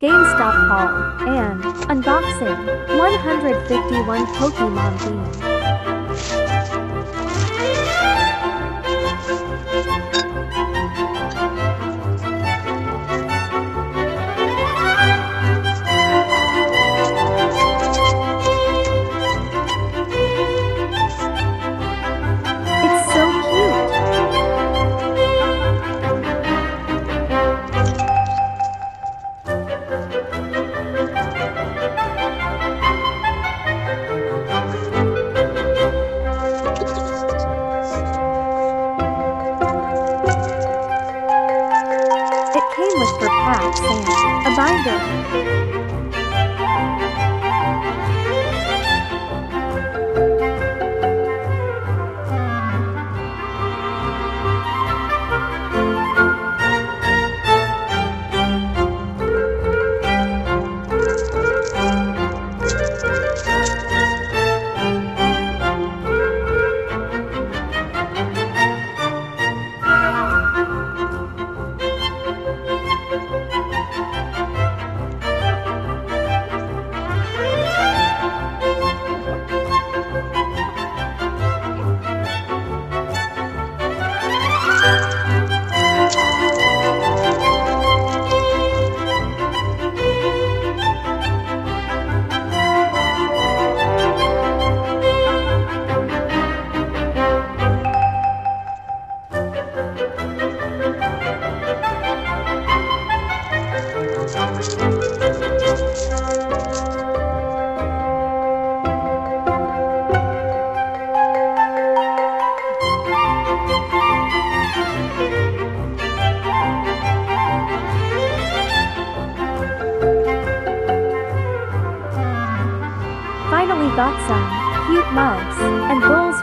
GameStop haul, and unboxing 151 Pokemon theme. It's so cute. It came with 4 packs and a binder. Finally got some cute mugs and bowls